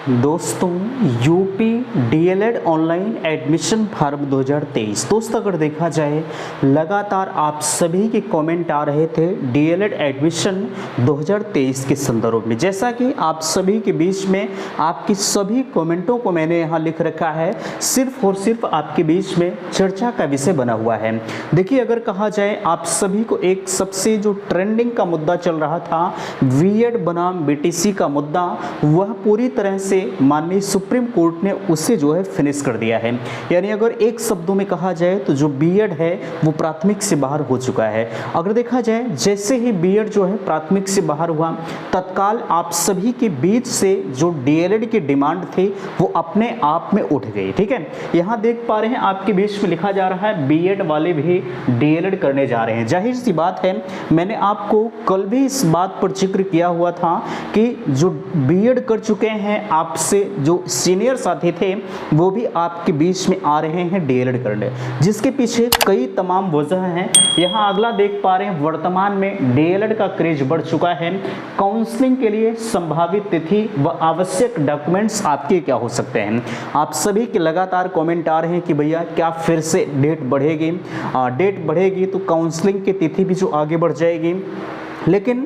दोस्तों UP DElEd online admission form 2023 दोस्तों अगर देखा जाए लगातार आप सभी के कमेंट आ रहे थे डीएलएड एडमिशन 2023 के संदर्भ में। जैसा कि आप सभी के बीच में आपकी सभी कमेंटों को मैंने यहाँ लिख रखा है, सिर्फ और सिर्फ आपके बीच में चर्चा का विषय बना हुआ है। देखिए अगर कहा जाए आप सभी को एक सबसे जो ट्रेंडिंग का मुद्दा चल रहा था बीएड बनाम बीटीसी का मुद्दा, वह पूरी तरह से माननीय सुप्रीम कोर्ट ने उसे जो है फिनिश कर दिया है। यानी अगर एक शब्दों में कहा जाए तो जो बीएड है वो प्राथमिक से बाहर हो चुका है। अगर देखा जाए जैसे ही बीएड जो है प्राथमिक से बाहर हुआ, तत्काल आप सभी के बीच से जो डीएलएड की डिमांड थी वो अपने आप में उठ गई। ठीक है, यहाँ देख पा रहे हैं आपके बीच में लिखा जा रहा है बीएड वाले भी डीएलएड करने जा रहे हैं। जाहिर सी बात है, मैंने आपको कल भी इस बात पर जिक्र किया हुआ था कि जो बीएड कर चुके हैं आपसे जो सीनियर साथी थे वो भी आपके बीच में आ रहे हैं डीएलएड करने, जिसके पीछे कई तमाम वजह हैं। यहाँ अगला देख पा रहे हैं वर्तमान में डीएलएड का क्रेज बढ़ चुका है। काउंसलिंग के लिए संभावित तिथि व आवश्यक डॉक्यूमेंट्स आपके क्या हो सकते हैं। आप सभी के लगातार कमेंट आ रहे हैं कि भैया क्या फिर से डेट बढ़ेगी, डेट बढ़ेगी तो काउंसलिंग की तिथि भी जो आगे बढ़ जाएगी। लेकिन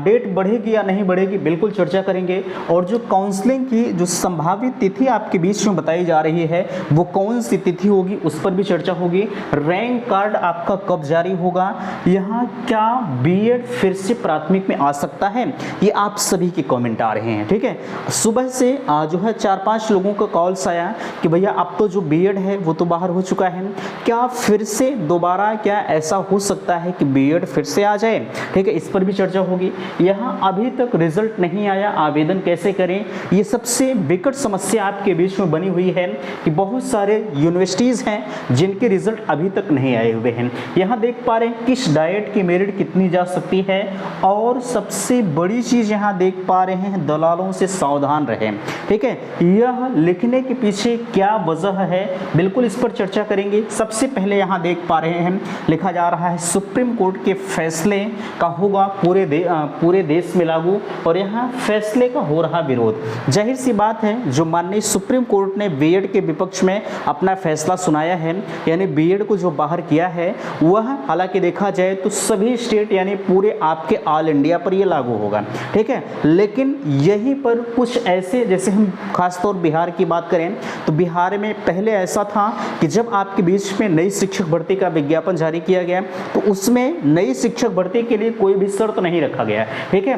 डेट बढ़ेगी या नहीं बढ़ेगी बिल्कुल चर्चा करेंगे। और जो काउंसलिंग की जो संभावित तिथि आपके बीच में बताई जा रही है वो कौन सी तिथि होगी उस पर भी चर्चा होगी। रैंक कार्ड आपका कब जारी होगा, यहाँ क्या बीएड फिर से प्राथमिक में आ सकता है, ये आप सभी के कमेंट आ रहे हैं। ठीक है, सुबह से जो है 4-5 लोगों का कॉल्स आया कि भैया अब तो जो बीएड है वो तो बाहर हो चुका है, क्या फिर से दोबारा क्या ऐसा हो सकता है कि बीएड फिर से आ जाए। ठीक है, इस पर भी चर्चा होगी। यहाँ अभी तक रिजल्ट नहीं आया, आवेदन कैसे करें, ये सबसे विकट समस्या आपके बीच में बनी हुई है कि बहुत सारे यूनिवर्सिटीज़ हैं जिनके रिजल्ट अभी तक नहीं आए हुए हैं। यहाँ देख पा रहे हैं किस डाइट की मेरिट कितनी जा सकती है, और सबसे बड़ी चीज़ यहाँ देख पा रहे हैं दलालों से सावधान रहें। ठीक है, यह लिखने के पीछे क्या वजह है बिल्कुल इस पर चर्चा करेंगे। सबसे पहले यहाँ देख पा रहे हैं लिखा जा रहा है सुप्रीम कोर्ट के फैसले का होगा पूरे देश में लागू, और यहाँ फैसले का हो रहा विरोध। जाहिर सी बात है जो माननीय सुप्रीम कोर्ट ने बीएड के विपक्ष में अपना फैसला सुनाया है, यानी बीएड को जो बाहर किया है वह हालांकि देखा जाए तो सभी स्टेट यानी पूरे आपके ऑल इंडिया पर यह लागू होगा। ठीक है, लेकिन यहीं पर कुछ ऐसे, जैसे हम खासतौर बिहार की बात करें तो बिहार में पहले ऐसा था कि जब आपके बीच में नई शिक्षक भर्ती का विज्ञापन जारी किया गया तो उसमें नई शिक्षक भर्ती के लिए कोई भी शर्त नहीं रखा गया। ठीक है,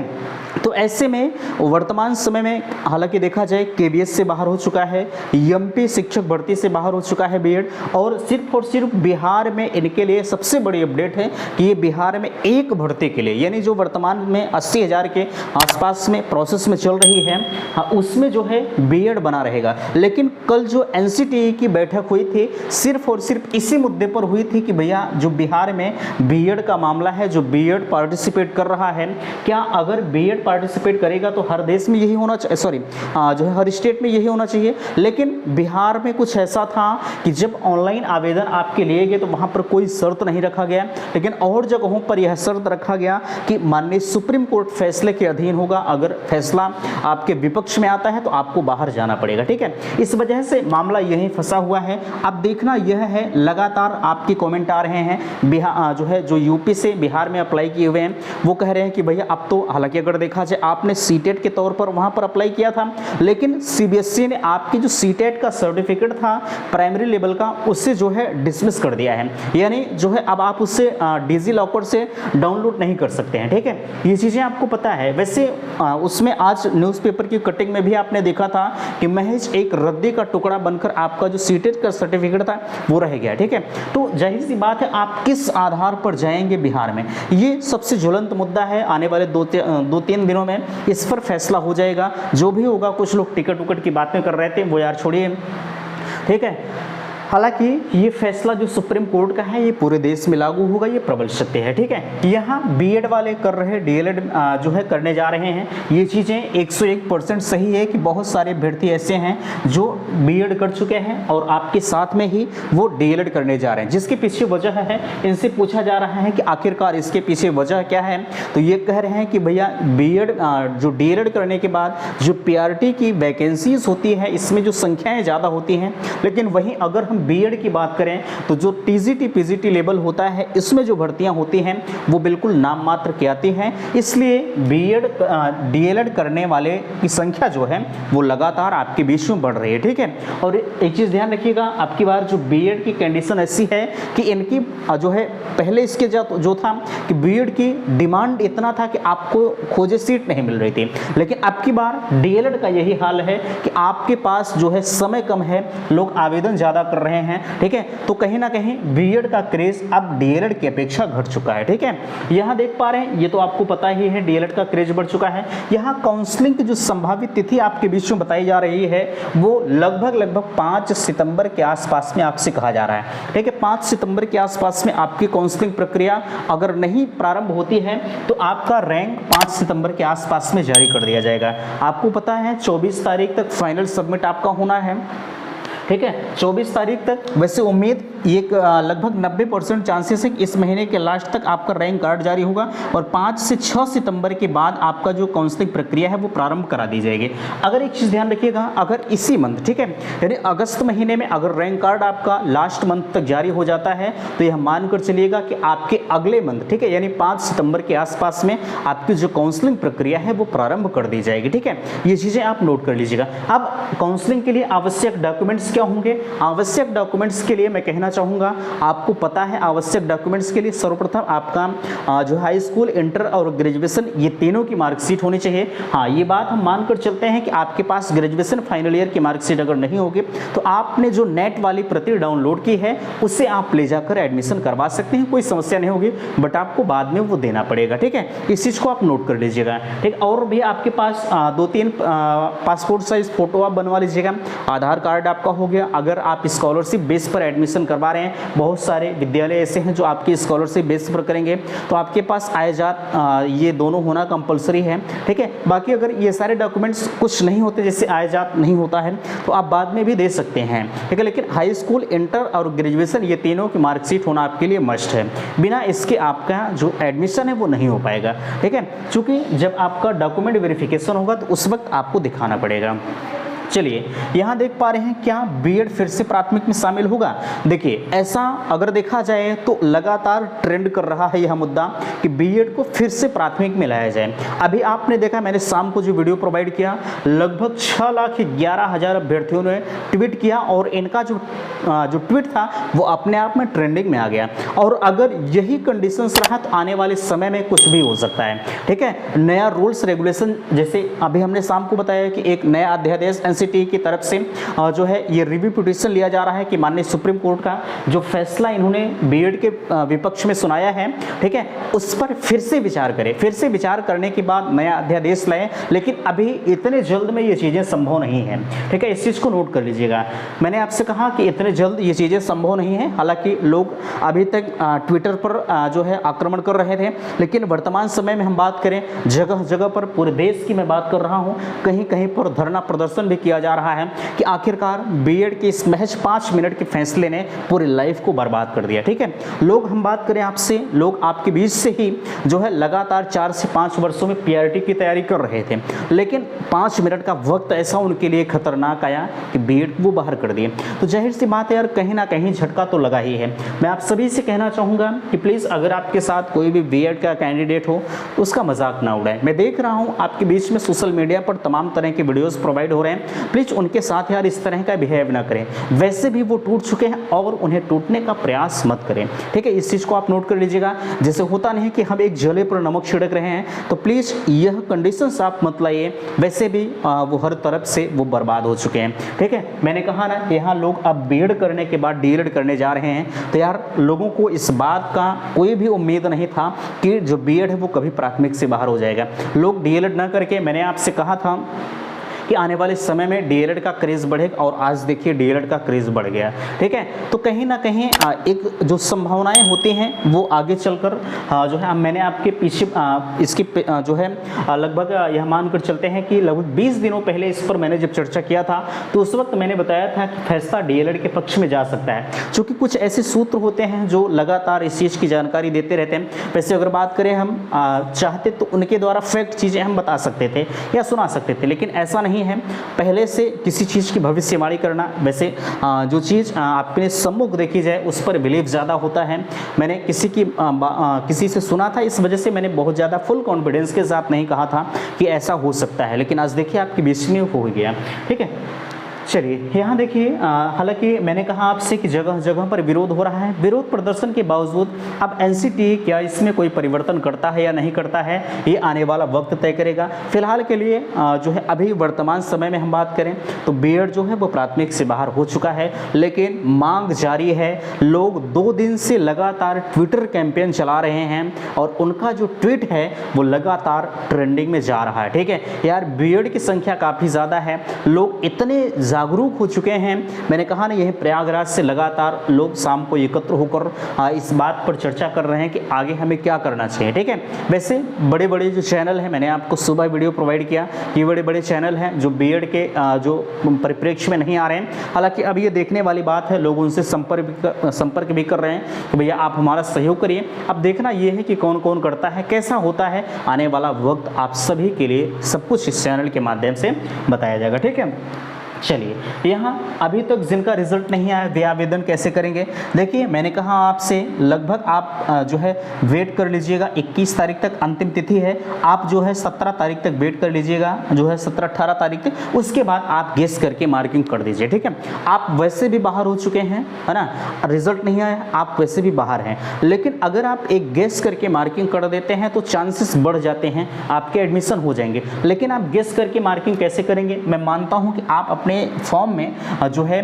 तो ऐसे में वर्तमान समय में हालांकि देखा जाए केबीएस से बाहर हो चुका है, एमपी शिक्षक भर्ती से बाहर हो चुका है बीएड, और सिर्फ बिहार में इनके लिए सबसे बड़ी अपडेट है कि ये बिहार में एक भर्ती के लिए, यानी जो वर्तमान में 80,000 के आसपास में प्रोसेस में चल रही है, उसमें जो है बीएड बना रहेगा। लेकिन कल जो एनसीटीई की बैठक हुई थी सिर्फ और सिर्फ इसी मुद्दे पर हुई थी कि भैया जो बिहार में बीएड का मामला है, जो बीएड पार्टिसिपेट कर रहा है, क्या अगर बीएड पार्टिसिपेट करेगा तो हर देश में यही होना चाहिए, सॉरी जो है हर स्टेट में यही होना चाहिए। लेकिन बिहार में कुछ ऐसा था कि जब ऑनलाइन आवेदन आपके लिए गए तो वहां पर कोई शर्त नहीं रखा गया, लेकिन और जगहों पर यह शर्त रखा गया कि माननीय सुप्रीम कोर्ट फैसले के अधीन होगा, अगर फैसला आपके विपक्ष में आता है तो आपको बाहर जाना पड़ेगा। ठीक है, इस वजह से मामला यही फंसा हुआ है। अब देखना यह है, लगातार आपके कमेंट आ रहे हैं बिहार जो है जो यूपी से बिहार में अप्लाई किए हुए हैं वो कह रहे हैं कि भैया अब तो, हालांकि अगर देखा जाए आपने सीटेट के तौर पर वहां पर अप्लाई किया था, लेकिन सीबीएसई ने आपकी जो सीटेट का सर्टिफिकेट था प्राइमरी लेवल का उसे जो है डिसमिस कर दिया है, यानी जो है अब आप उससे डिजी लॉकर से डाउनलोड नहीं कर सकते हैं। ठीक है, ये चीज़ें आपको पता है। वैसे उसमें आज न्यूज़पेपर की कटिंग में भी आपने देखा था कि महज एक रद्दी का टुकड़ा बनकर आपका जो सीटेट का सर्टिफिकेट था वो रह गया। ठीक है, तो जाहिर सी बात है आप किस आधार पर जाएंगे बिहार में, ये सबसे ज्वलंत मुद्दा है। आने वाले 2-3 दिनों में इस पर फैसला हो जाएगा। जो भी होगा, कुछ लोग टिकट उकट की बातें कर रहे थे वो यार छोड़िए। ठीक है, हालांकि ये फैसला जो सुप्रीम कोर्ट का है ये पूरे देश में लागू होगा, ये प्रबल सत्य है। ठीक है, यहाँ बीएड वाले कर रहे डीएलएड जो है करने जा रहे हैं, ये चीज़ें 101% सही है कि बहुत सारे अभ्यर्थी ऐसे हैं जो बीएड कर चुके हैं और आपके साथ में ही वो डीएलएड करने जा रहे हैं। जिसके पीछे वजह है, इनसे पूछा जा रहा है कि आखिरकार इसके पीछे वजह क्या है, तो ये कह रहे हैं कि भैया बीएड जो डीएलएड करने के बाद जो पीआरटी की वैकेंसीज होती है इसमें जो संख्याएं ज़्यादा होती हैं, लेकिन वहीं अगर हम बीएड की बात करें तो जो टीजीटी पीजीटी लेवल होता है इसमें जो भर्तियां होती हैं वो बिल्कुल नाम मात्र की आती हैं। इसलिए बीएड डीएलएड करने वाले की संख्या जो है वो लगातार आपके बीच में बढ़ रही है। ठीक है, और एक चीज़ ध्यान रखिएगा, आपकी बार जो बीएड की कंडीशन ऐसी है कि इनकी जो है पहले इसके जो था कि बीएड की डिमांड इतना था कि आपको खोजे सीट नहीं मिल रही थी, लेकिन अब की बार डीएलएड का यही हाल है कि आपके पास जो है समय कम है, लोग आवेदन ज़्यादा कर रहे हैं। ठीक है, तो कहीं ना कहीं बीएड का क्रेज अब डीएलएड की अपेक्षा घट चुका है। ठीक है, यहाँ देख पा रहे हैं, ये तो आपको पता ही है डीएलएड का क्रेज बढ़ चुका है। यहाँ काउंसलिंग की जो संभावित तिथि आपके बीच में बताई जा रही है वो लगभग 5 सितंबर के आसपास में आपसे कहा जा रहा है। ठीक है, 5 सितंबर के आसपास में आपकी काउंसलिंग प्रक्रिया अगर नहीं प्रारंभ होती है तो आपका रैंक 5 सितंबर के आसपास में जारी कर दिया जाएगा। आपको पता है 24 तारीख तक फाइनल सबमिट आपका होना है। ठीक है, 24 तारीख तक वैसे उम्मीद एक लगभग 90% चांसेस है कि इस महीने के लास्ट तक आपका रैंक कार्ड जारी होगा और 5 से 6 सितंबर के बाद आपका जो काउंसलिंग प्रक्रिया है वो प्रारंभ करा दी जाएगी। अगर एक चीज़ ध्यान रखिएगा, अगर इसी मंथ, ठीक है, यानी अगस्त महीने में अगर रैंक कार्ड आपका लास्ट मंथ तक जारी हो जाता है तो यह मानकर चलिएगा कि आपके अगले मंथ, ठीक है, यानी 5 सितंबर के आसपास में आपकी जो काउंसलिंग प्रक्रिया है वो प्रारंभ कर दी जाएगी। ठीक है, ये चीज़ें आप नोट कर लीजिएगा। अब काउंसलिंग के लिए आवश्यक डॉक्यूमेंट्स क्या होंगे? आवश्यक डॉक्यूमेंट्स के लिए मैं कहना चाहूंगा, आपको पता है आवश्यक डॉक्यूमेंट्स के लिए सर्वप्रथम आपका जो हाई स्कूल, इंटर और ग्रेजुएशन ये तीनों की मार्कशीट होनी चाहिए। हाँ, ये बात हम मानकर चलते हैं कि आपके पास ग्रेजुएशन फाइनल ईयर की मार्कशीट अगर नहीं होगी तो आपने जो नेट वाली प्रति डाउनलोड की है उससे आप ले जाकर एडमिशन करवा सकते हैं, कोई समस्या नहीं होगी, बट आपको बाद में वो देना पड़ेगा। ठीक है, इस चीज़ को आप नोट कर लीजिएगा। ठीक, और भी आपके पास 2-3 पासपोर्ट साइज फोटो आप बनवा लीजिएगा। आधार कार्ड आपका हो गया। अगर आप स्कॉलरशिप बेस पर एडमिशन करवा रहे हैं, बहुत सारे विद्यालय ऐसे हैं जो आपकी स्कॉलरशिप बेस पर करेंगे, तो आपके पास आय जात ये दोनों होना कंपलसरी है। ठीक है, बाकी अगर ये सारे डॉक्यूमेंट्स कुछ नहीं होते, जैसे आय जात नहीं होता है, तो आप बाद में भी दे सकते हैं। ठीक है, लेकिन हाई स्कूल, इंटर और ग्रेजुएशन ये तीनों की मार्कशीट होना आपके लिए मस्ट है। बिना इसके आपका जो एडमिशन है वो नहीं हो पाएगा। ठीक है, क्योंकि जब आपका डॉक्यूमेंट वेरिफिकेशन होगा तो उस वक्त आपको दिखाना पड़ेगा। चलिए, यहाँ देख पा रहे हैं क्या बीएड फिर से प्राथमिक में शामिल होगा? देखिए, ऐसा अगर देखा जाए तो लगातार ट्रेंड कर रहा है यह मुद्दा कि बीएड को फिर से प्राथमिक में लाया जाए। अभी आपने देखा, मैंने शाम को जो वीडियो प्रोवाइड किया, लगभग 6,11,000 अभ्यर्थियों ने ट्वीट किया और इनका जो ट्वीट था वो अपने आप में ट्रेंडिंग में आ गया। और अगर यही कंडीशंस रहा तो आने वाले समय में कुछ भी हो सकता है। ठीक है, नया रूल्स रेगुलेशन, जैसे अभी हमने शाम को बताया कि एक नया अध्यादेश एनसीटी की तरफ से जो है ये रिव्यू पिटीशन लिया जा रहा है कि माननीय सुप्रीम कोर्ट का जो फैसला इन्होंने बीएड के विपक्ष में सुनाया है, ठीक है, उस पर फिर से विचार करें। फिर से विचार करने के बाद नया अध्यादेश लाएं, लेकिन अभी इतने जल्द में ये चीज़ें संभव नहीं है। ठीक है, इस चीज़ को नोट कर लीजिएगा। मैंने आपसे कहा कि इतने जल्द ये चीज़ें संभव नहीं है। हालांकि लोग अभी तक ट्विटर पर जो है आक्रमण कर रहे थे, लेकिन वर्तमान समय में हम बात करें, जगह जगह पर, पूरे देश की मैं बात कर रहा हूँ, कहीं कहीं पर धरना प्रदर्शन भी किया जा रहा है कि आखिरकार बीएड के इस महज 5 मिनट के फैसले ने पूरी लाइफ को बर्बाद कर दिया। ठीक है, लोग, हम बात करें आपसे, लोग आपके बीच से ही जो है लगातार 4 से 5 वर्षों में पीआरटी की तैयारी कर रहे थे, लेकिन 5 मिनट का वक्त ऐसा उनके लिए खतरनाक आया कि बीएड वो बाहर कर दिए। तो जाहिर सी बात है यार, कहीं ना कहीं झटका तो लगा ही है। मैं आप सभी से कहना चाहूँगा कि प्लीज़ अगर आपके साथ कोई भी बीएड का कैंडिडेट हो उसका मजाक ना उड़ाएं। मैं देख रहा हूँ आपके बीच में सोशल मीडिया पर तमाम तरह के वीडियोस प्रोवाइड हो रहे हैं, प्लीज़ उनके साथ यार इस तरह का बिहेव ना करें। वैसे भी वो टूट चुके हैं और उन्हें टूटने का प्रयास मत करें। ठीक है, इस चीज़ को आप नोट कर लीजिएगा। जैसे होता नहीं कि हम एक जले पर नमक छिड़क रहे हैं, तो प्लीज़ यह कंडीशंस आप मत लाइए। वैसे भी वो हर तरफ से वो बर्बाद हो चुके हैं। ठीक है, मैंने कहा ना, यहाँ लोग अब बीएड करने के बाद डीएलएड करने जा रहे हैं, तो यार लोगों को इस बात का कोई भी उम्मीद नहीं था कि जो बीएड है वो कभी प्राथमिक से बाहर हो जाएगा। लोग डीएलएड ना करके, मैंने आपसे कहा था कि आने वाले समय में डीएलएड का क्रेज़ बढ़ेगा, और आज देखिए डीएलएड का क्रेज़ बढ़ गया। ठीक है, तो कहीं ना कहीं एक जो संभावनाएं होती हैं वो आगे चलकर जो है मैंने आपके पीछे इसकी जो है लगभग यह मानकर चलते हैं कि लगभग 20 दिनों पहले इस पर मैंने जब चर्चा किया था तो उस वक्त मैंने बताया था कि फैसला डीएलएड के पक्ष में जा सकता है, क्योंकि कुछ ऐसे सूत्र होते हैं जो लगातार इस चीज़ की जानकारी देते रहते हैं। वैसे अगर बात करें हम चाहते तो उनके द्वारा फैक्ट चीज़ें हम बता सकते थे या सुना सकते थे, लेकिन ऐसा नहीं है पहले से किसी चीज़ की भविष्यवाणी करना। वैसे जो चीज़ आपके सम्मुख देखी जाए उस पर बिलीव ज़्यादा होता है। मैंने किसी से सुना था, इस वजह से मैंने बहुत ज़्यादा फुल कॉन्फिडेंस के साथ नहीं कहा था कि ऐसा हो सकता है, लेकिन आज देखिए आपकी बीच में हो गया। ठीक है, चलिए यहाँ देखिए, हालांकि मैंने कहा आपसे कि जगह जगह पर विरोध हो रहा है। विरोध प्रदर्शन के बावजूद अब एनसीटीई क्या इसमें कोई परिवर्तन करता है या नहीं करता है, ये आने वाला वक्त तय करेगा। फिलहाल के लिए जो है अभी वर्तमान समय में हम बात करें तो बीएड जो है वो प्राथमिक से बाहर हो चुका है, लेकिन मांग जारी है। लोग 2 दिन से लगातार ट्विटर कैंपेन चला रहे हैं और उनका जो ट्वीट है वो लगातार ट्रेंडिंग में जा रहा है। ठीक है यार, बीएड की संख्या काफ़ी ज़्यादा है, लोग इतने जागरूक हो चुके हैं। मैंने कहा ना, यह प्रयागराज से लगातार लोग शाम को एकत्र होकर इस बात पर चर्चा कर रहे हैं कि आगे हमें क्या करना चाहिए। ठीक है, वैसे बड़े बड़े जो चैनल हैं, मैंने आपको सुबह वीडियो प्रोवाइड किया, ये बड़े बड़े चैनल हैं जो बीएड के जो परिप्रेक्ष्य में नहीं आ रहे हैं। हालांकि अब ये देखने वाली बात है, लोग उनसे संपर्क भी कर रहे हैं कि भैया आप हमारा सहयोग करिए। अब देखना ये है कि कौन कौन करता है, कैसा होता है, आने वाला वक्त आप सभी के लिए सब कुछ इस चैनल के माध्यम से बताया जाएगा। ठीक है, चलिए यहाँ अभी तक जिनका रिजल्ट नहीं आया वे आवेदन कैसे करेंगे। देखिए मैंने कहा आपसे लगभग आप जो है वेट कर लीजिएगा, 21 तारीख तक अंतिम तिथि है। आप जो है 17 तारीख तक वेट कर लीजिएगा, जो है 17-18 तारीख तक। उसके बाद आप गेस करके मार्किंग कर दीजिए। ठीक है, आप वैसे भी बाहर हो चुके हैं, है ना, रिजल्ट नहीं आया, आप वैसे भी बाहर हैं, लेकिन अगर आप एक गेस करके मार्किंग कर देते हैं तो चांसेस बढ़ जाते हैं, आपके एडमिशन हो जाएंगे। लेकिन आप गेस करके मार्किंग कैसे करेंगे? मैं मानता हूँ कि आप अपने फॉर्म में जो है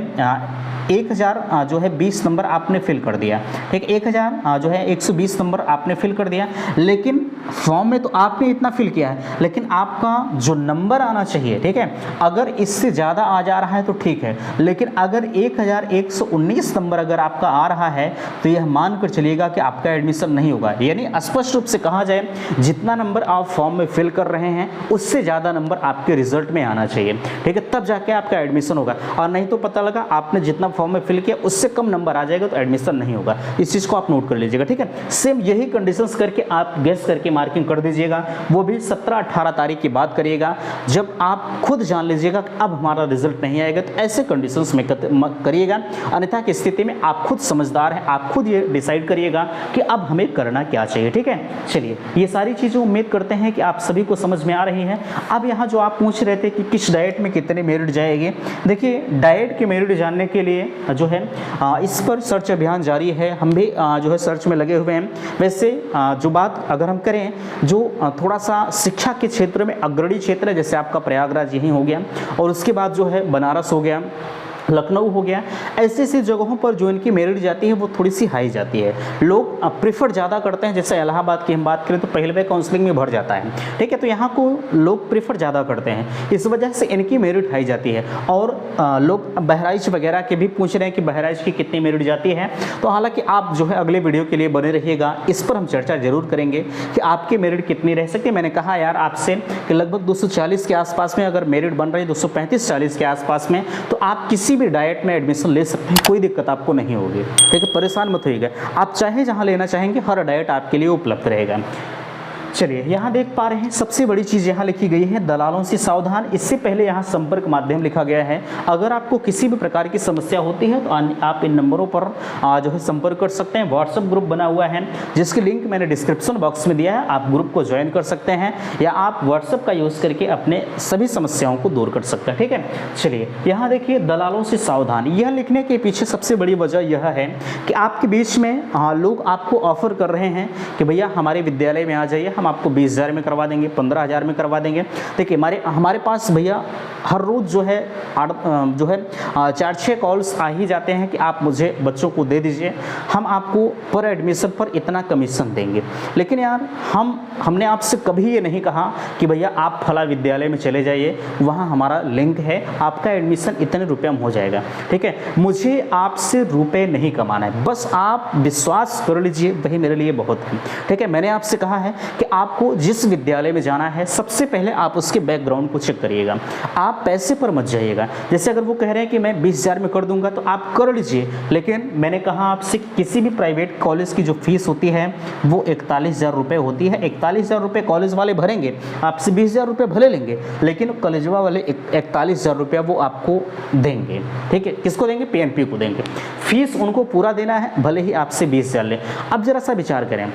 1000 जो है 20 नंबर आपने फिल कर दिया। ठीक, 1000 जो है 120 नंबर आपने फिल कर दिया, लेकिन फॉर्म में तो आपने इतना फिल किया है, लेकिन आपका जो नंबर आना चाहिए, ठीक है, अगर इससे ज़्यादा आ जा रहा है तो ठीक है, लेकिन अगर 1119 नंबर अगर आपका आ रहा है तो यह मानकर चलिएगा कि आपका एडमिशन नहीं होगा। यानी स्पष्ट रूप से कहा जाए, जितना नंबर आप फॉर्म में फिल कर रहे हैं उससे ज़्यादा नंबर आपके रिजल्ट में आना चाहिए। ठीक है, तब जाके आपका एडमिशन होगा, और नहीं तो पता लगा आपने जितना फॉर्म में फिल किया उससे कम नंबर आ जाएगा तो एडमिशन नहीं होगा। इस चीज़ को आप नोट कर लीजिएगा। ठीक है, सेम यही कंडीशंस करके आप गेस करके मार्किंग कर दीजिएगा, वो भी 17-18 तारीख की बात करिएगा, जब आप खुद जान लीजिएगा कि अब हमारा रिजल्ट नहीं आएगा, तो ऐसे कंडीशंस में करिएगा। अन्यथा की स्थिति में आप खुद समझदार हैं, आप खुद ये डिसाइड करिएगा कि अब हमें करना क्या चाहिए। ठीक है, चलिए ये सारी चीज़ें उम्मीद करते हैं कि आप सभी को समझ में आ रही हैं। अब यहाँ जो आप पूछ रहे थे कि किस डाइट में कितने मेरिट जाएंगे, देखिए डाइट के मेरिट जानने के लिए जो है इस पर सर्च अभियान जारी है, हम भी जो है सर्च में लगे हुए हैं। वैसे जो बात अगर हम करें, जो थोड़ा सा शिक्षा के क्षेत्र में अग्रणी क्षेत्र है, जैसे आपका प्रयागराज यहीं हो गया, और उसके बाद जो है बनारस हो गया, लखनऊ हो गया, ऐसी ऐसी जगहों पर जो इनकी मेरिट जाती है वो थोड़ी सी हाई जाती है। लोग प्रेफर ज़्यादा करते हैं, जैसे इलाहाबाद की हम बात करें तो पहले वे काउंसलिंग में भर जाता है। ठीक है, तो यहाँ को लोग प्रेफर ज़्यादा करते हैं, इस वजह से इनकी मेरिट हाई जाती है। और लोग बहराइच वगैरह के भी पूछ रहे हैं कि बहराइच की कितनी मेरिट जाती है, तो हालाँकि आप जो है अगले वीडियो के लिए बने रहिएगा, इस पर हम चर्चा जरूर करेंगे कि आपकी मेरिट कितनी रह सकती है। मैंने कहा यार आपसे कि लगभग 240 के आसपास में अगर मेरिट बन रही है, 235-40 के आसपास में, तो आप किसी भी डाइट में एडमिशन ले सकते हैं, कोई दिक्कत आपको नहीं होगी। ठीक है, परेशान मत होइएगा, आप चाहे जहां लेना चाहेंगे हर डाइट आपके लिए उपलब्ध रहेगा। चलिए यहाँ देख पा रहे हैं, सबसे बड़ी चीज़ यहाँ लिखी गई है, दलालों से सावधान। इससे पहले यहाँ संपर्क माध्यम लिखा गया है। अगर आपको किसी भी प्रकार की समस्या होती है तो आप इन नंबरों पर जो है संपर्क कर सकते हैं। व्हाट्सएप ग्रुप बना हुआ है जिसकी लिंक मैंने डिस्क्रिप्शन बॉक्स में दिया है, आप ग्रुप को ज्वाइन कर सकते हैं, या आप व्हाट्सएप का यूज़ करके अपने सभी समस्याओं को दूर कर सकते हैं। ठीक है, चलिए यहाँ देखिए, दलालों से सावधान, यह लिखने के पीछे सबसे बड़ी वजह यह है कि आपके बीच में लोग आपको ऑफर कर रहे हैं कि भैया हमारे विद्यालय में आ जाइए, हम आपको 20,000 में करवा देंगे, 15,000 में करवा देंगे। देखिए हमारे पास भैया हर रोज़ जो है 4-6 कॉल्स आ ही जाते हैं कि आप मुझे बच्चों को दे दीजिए, हम आपको पर एडमिशन पर इतना कमीशन देंगे। लेकिन यार हमने आपसे कभी ये नहीं कहा कि भैया आप फला विद्यालय में चले जाइए, वहाँ हमारा लिंक है, आपका एडमिशन इतने रुपये में हो जाएगा। ठीक है, मुझे आपसे रुपए नहीं कमाना है, बस आप विश्वास कर लीजिए, वही मेरे लिए बहुत है। ठीक है, मैंने आपसे कहा है कि आपको जिस विद्यालय में जाना है सबसे पहले आप उसके बैकग्राउंड को चेक करिएगा, आप पैसे पर मत जाइएगा। जैसे अगर वो कह रहे हैं कि मैं 20,000 में कर दूंगा तो आप कर लीजिए, लेकिन मैंने कहा आपसे किसी भी प्राइवेट कॉलेज की जो फीस होती है वो 41,000 रुपये होती है। 41,000 रुपये कॉलेज वाले भरेंगे, आपसे 20,000 रुपये भले लेंगे, लेकिन कॉलेजवा वाले 41,000 रुपया वो आपको देंगे। ठीक है, किसको देंगे? PNP को देंगे। फीस उनको पूरा देना है, भले ही आपसे 20,000 लें। अब जरा सा विचार करें,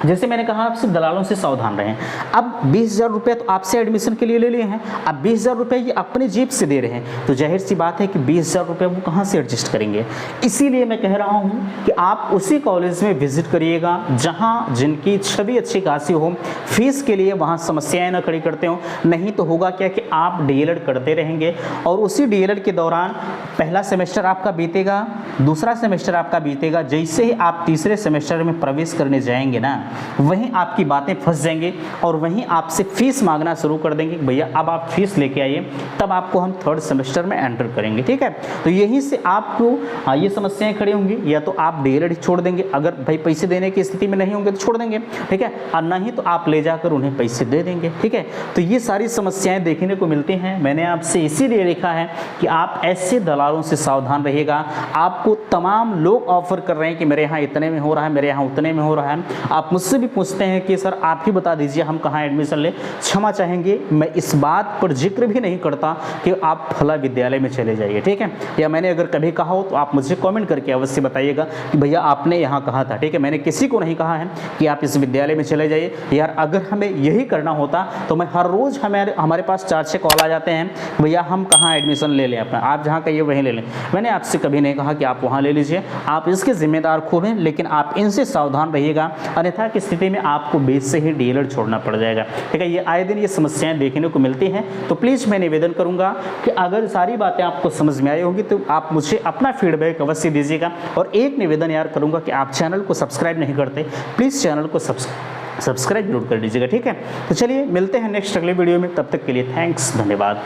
जैसे मैंने कहा आपसे दलालों से सावधान रहें। अब 20,000 रुपये तो आपसे एडमिशन के लिए ले लिए हैं, अब 20,000 रुपये ये अपनी जेब से दे रहे हैं, तो जाहिर सी बात है कि 20,000 रुपये वो कहाँ से एडजस्ट करेंगे। इसीलिए मैं कह रहा हूँ कि आप उसी कॉलेज में विजिट करिएगा जहाँ जिनकी छवि अच्छी खासी हो, फीस के लिए वहाँ समस्याएँ न खड़ी करते हो। नहीं तो होगा क्या कि आप DLED करते रहेंगे और उसी DLED के दौरान पहला सेमेस्टर आपका बीतेगा, दूसरा सेमेस्टर आपका बीतेगा, जैसे ही आप तीसरे सेमेस्टर में प्रवेश करने जाएंगे ना, वहीं आपकी बातें फंस जाएंगी और वहीं आपसे फीस मांगना शुरू कर देंगे कि भैया अब आप फीस लेके आइए, तब आपको हम थर्ड सेमेस्टर में एंटर करेंगे। ठीक है, तो यहीं से आपको ये समस्याएं खड़ी होंगी, या तो आप DLED छोड़ देंगे, अगर भाई पैसे देने की स्थिति में नहीं होंगे तो छोड़ देंगे। ठीक है, और नहीं तो आप ले जाकर उन्हें पैसे दे देंगे। ठीक है, तो ये सारी समस्याएं देखने को मिलती हैं। मैंने आपसे इसीलिए लिखा है कि आप ऐसे दलालों से सावधान रहिएगा। आपको तमाम लोग ऑफर कर रहे हैं कि मेरे यहाँ इतने में हो रहा है, मेरे यहाँ उतने में हो रहा है। आप मुझसे भी पूछते हैं कि सर आप ही बता दीजिए हम कहाँ एडमिशन लें। क्षमा चाहेंगे, मैं इस बात पर जिक्र भी नहीं करता कि आप फला विद्यालय में चले जाइए। ठीक है, या मैंने अगर कभी कहा हो तो आप मुझे कमेंट करके अवश्य बताइएगा कि भैया आपने यहाँ कहा था। ठीक है, मैंने किसी को नहीं कहा है कि आप इस विद्यालय में चले जाइए। यार अगर हमें यही करना होता तो मैं हर रोज़ हमारे पास 4-6 कॉल आ जाते हैं, भैया हम कहाँ एडमिशन ले लें अपना, आप जहाँ कहिए वहीं ले लें। मैंने आपसे कभी नहीं कहा कि आप वहाँ ले लीजिए, आप इसके जिम्मेदार खूब हैं, लेकिन आप इनसे सावधान रहिएगा, अन्यथा की स्थिति में आपको बेस से ही DLED छोड़ना पड़ जाएगा। ठीक है, ये आए दिन ये समस्याएं देखने को मिलती हैं। तो प्लीज़ मैं निवेदन करूंगा कि अगर सारी बातें आपको समझ में आई होंगी तो आप मुझे अपना फीडबैक अवश्य दीजिएगा। और एक निवेदन यार करूंगा कि आप चैनल को सब्सक्राइब नहीं करते, प्लीज़ चैनल को सब्सक्राइब जरूर कर दीजिएगा। ठीक है, तो चलिए मिलते हैं नेक्स्ट अगले वीडियो में, तब तक के लिए थैंक्स, धन्यवाद।